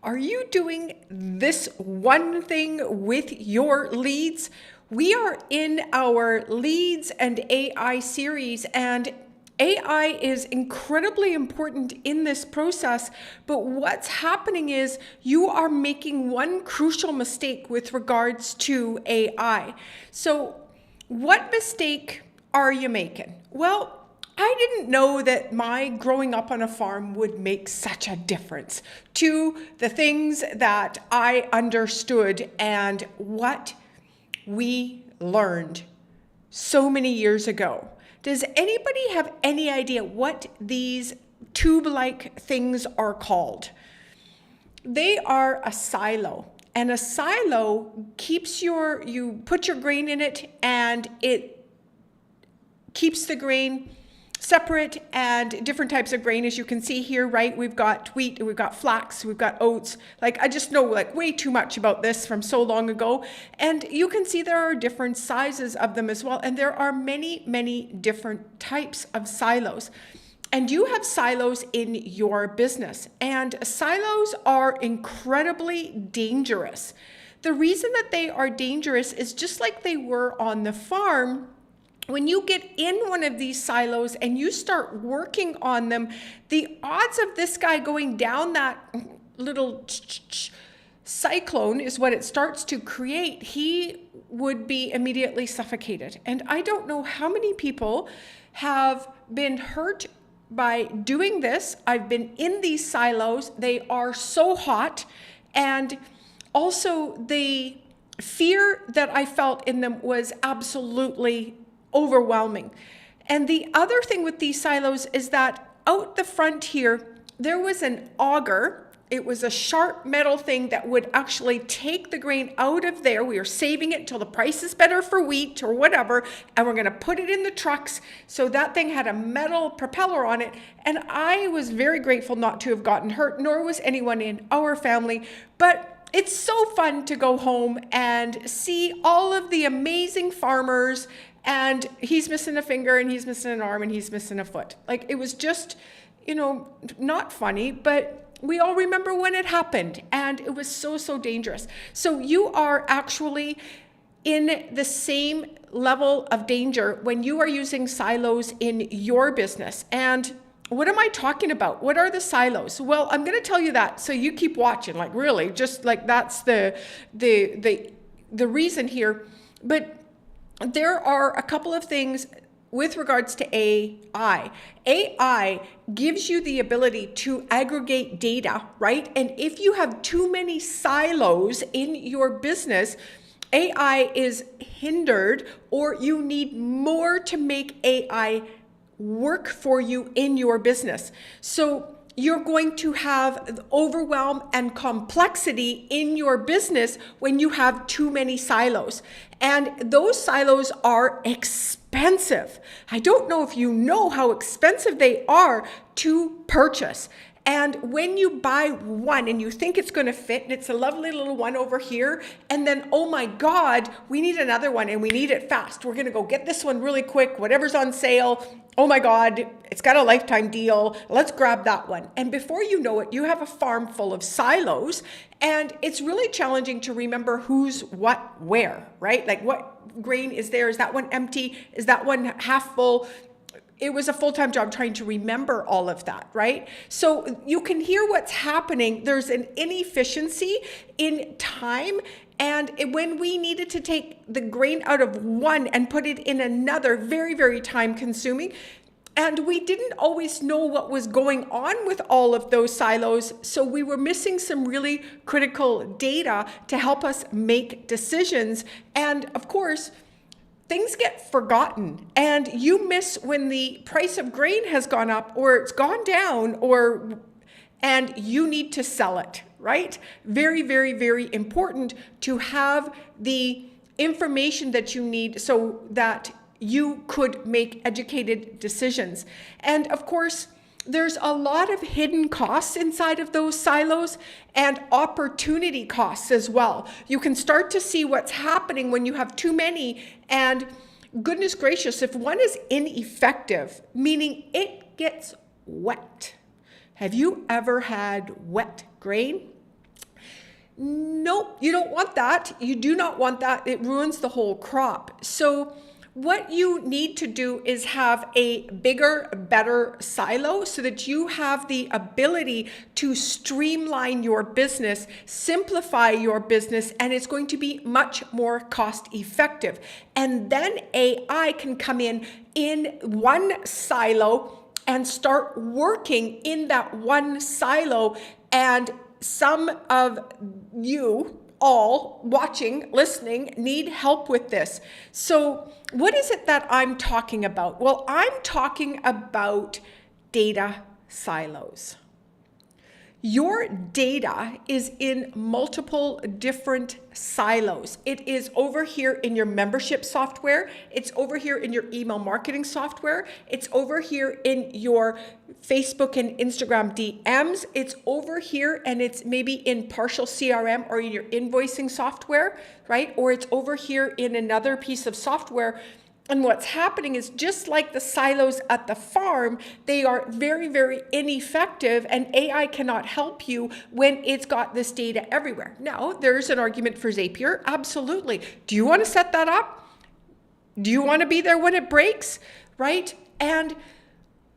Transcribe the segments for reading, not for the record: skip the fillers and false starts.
Are you doing this one thing with your leads? We are in our Leads and AI series, and AI is incredibly important in this process. But what's happening is you are making one crucial mistake with regards to AI. So, what mistake are you making? Well, I didn't know that my growing up on a farm would make such a difference to the things that I understood and what we learned so many years ago. Does anybody have any idea what these tube-like things are called? They are a silo. And a silo keeps you put your grain in it and it keeps the grain separate and different types of grain, as you can see here, right? We've got wheat, we've got flax, we've got oats. Like, I just know like way too much about this from so long ago. And you can see there are different sizes of them as well. And there are many, many different types of silos. And you have silos in your business. And silos are incredibly dangerous. The reason that they are dangerous is just like they were on the farm. When you get in one of these silos and you start working on them, the odds of this guy going down that little cyclone is what it starts to create. He would be immediately suffocated. And I don't know how many people have been hurt by doing this. I've been in these silos. They are so hot. And also the fear that I felt in them was absolutely overwhelming. And the other thing with these silos is that out the front here, there was an auger. It was a sharp metal thing that would actually take the grain out of there. We are saving it until the price is better for wheat or whatever, and we're going to put it in the trucks. So that thing had a metal propeller on it, and I was very grateful not to have gotten hurt, nor was anyone in our family. But it's so fun to go home and see all of the amazing farmers, and he's missing a finger and he's missing an arm and he's missing a foot. Like, it was just, not funny, but we all remember when it happened, and it was so, so dangerous. So you are actually in the same level of danger when you are using silos in your business. And what am I talking about? What are the silos? Well, I'm going to tell you that, so you keep watching. Like, really, just like that's the reason here. But there are a couple of things with regards to AI. AI gives you the ability to aggregate data, right? And if you have too many silos in your business, AI is hindered, or you need more to make AI work for you in your business. So you're going to have overwhelm and complexity in your business when you have too many silos. And those silos are expensive. I don't know if you know how expensive they are to purchase. And when you buy one and you think it's going to fit, and it's a lovely little one over here, and then, oh my God, we need another one and we need it fast. We're going to go get this one really quick, whatever's on sale. Oh my God, it's got a lifetime deal. Let's grab that one. And before you know it, you have a farm full of silos, and it's really challenging to remember who's what where, right? Like, what grain is there? Is that one empty? Is that one half full? It was a full-time job trying to remember all of that, right? So you can hear what's happening. There's an inefficiency in time. And when we needed to take the grain out of one and put it in another, very, very time consuming. And we didn't always know what was going on with all of those silos. So we were missing some really critical data to help us make decisions. And of course, things get forgotten, and you miss when the price of grain has gone up or it's gone down, and you need to sell it, right? Very, very, very important to have the information that you need so that you could make educated decisions. And of course, there's a lot of hidden costs inside of those silos and opportunity costs as well. You can start to see what's happening when you have too many, and goodness gracious, if one is ineffective, meaning it gets wet. Have you ever had wet grain? Nope, you don't want that. You do not want that. It ruins the whole crop. So what you need to do is have a bigger, better silo so that you have the ability to streamline your business, simplify your business, and it's going to be much more cost effective. And then AI can come in one silo and start working in that one silo. And some of you all watching, listening, need help with this. So what is it that I'm talking about? Well, I'm talking about data silos. Your data is in multiple different silos. It is over here in your membership software. It's over here in your email marketing software. It's over here in your Facebook and Instagram DMs. It's over here and it's maybe in partial CRM or in your invoicing software, right? Or it's over here in another piece of software. And what's happening is just like the silos at the farm, they are very, very ineffective, and AI cannot help you when it's got this data everywhere. Now, there's an argument for Zapier. Absolutely. Do you want to set that up? Do you want to be there when it breaks? Right? And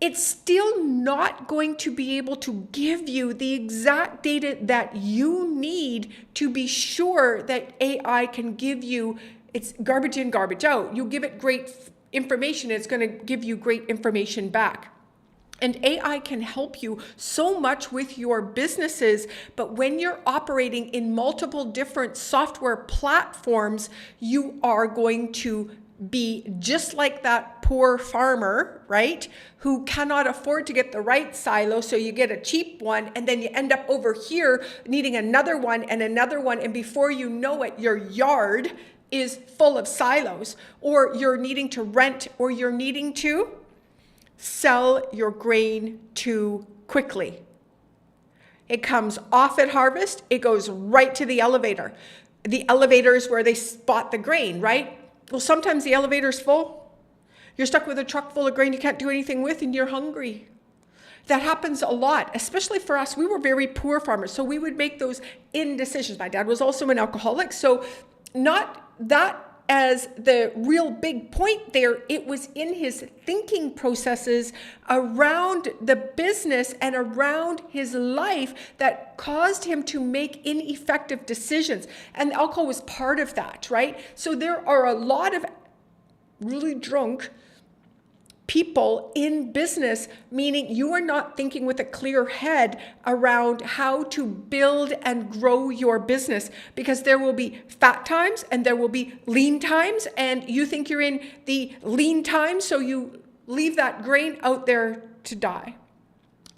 it's still not going to be able to give you the exact data that you need to be sure that AI can give you. It's garbage in, garbage out. You give it great information, it's going to give you great information back. And AI can help you so much with your businesses, but when you're operating in multiple different software platforms, you are going to be just like that poor farmer, right? Who cannot afford to get the right silo. So you get a cheap one and then you end up over here needing another one and another one. And before you know it, your yard is full of silos, or you're needing to rent, or you're needing to sell your grain too quickly. It comes off at harvest, it goes right to the elevator. The elevator is where they spot the grain, right? Well, sometimes the elevator's full. You're stuck with a truck full of grain you can't do anything with, and you're hungry. That happens a lot, especially for us. We were very poor farmers, so we would make those indecisions. My dad was also an alcoholic, so not that as the real big point there, it was in his thinking processes around the business and around his life that caused him to make ineffective decisions. And alcohol was part of that, right? So there are a lot of really drunk people in business, meaning you are not thinking with a clear head around how to build and grow your business, because there will be fat times and there will be lean times, and you think you're in the lean times, so you leave that grain out there to die,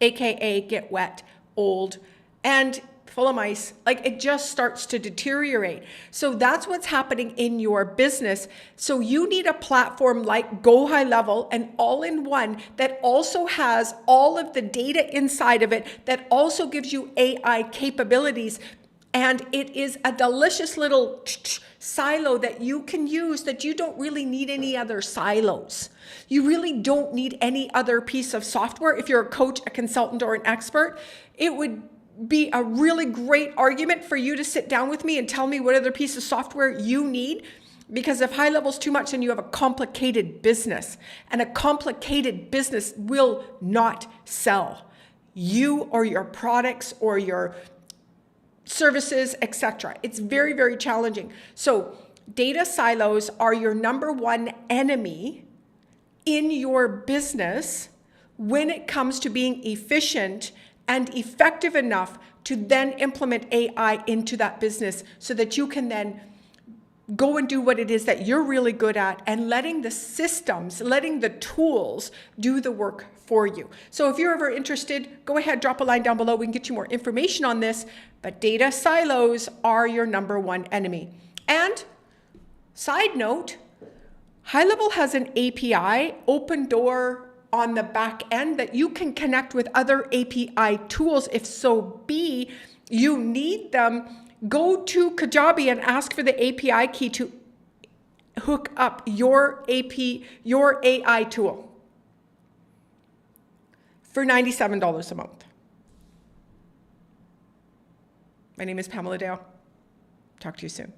aka get wet, old, and full of mice. Like, it just starts to deteriorate. So that's what's happening in your business. So you need a platform like Go High Level, and all-in-one that also has all of the data inside of it, that also gives you AI capabilities. And it is a delicious little silo that you can use, that you don't really need any other silos. You really don't need any other piece of software. If you're a coach, a consultant, or an expert, it would be a really great argument for you to sit down with me and tell me what other piece of software you need. Because if High Level's too much, then you have a complicated business, and a complicated business will not sell you or your products or your services, etc. It's very, very challenging. So data silos are your number one enemy in your business when it comes to being efficient and effective enough to then implement AI into that business, so that you can then go and do what it is that you're really good at, and letting the systems, letting the tools do the work for you. So if you're ever interested, go ahead, drop a line down below. We can get you more information on this, but data silos are your number one enemy. And side note, High Level has an API, open door, on the back end, that you can connect with other API tools if so be you need them. Go to Kajabi and ask for the API key to hook up your AI tool for $97 a month. My name is Pamela Dale. Talk to you soon.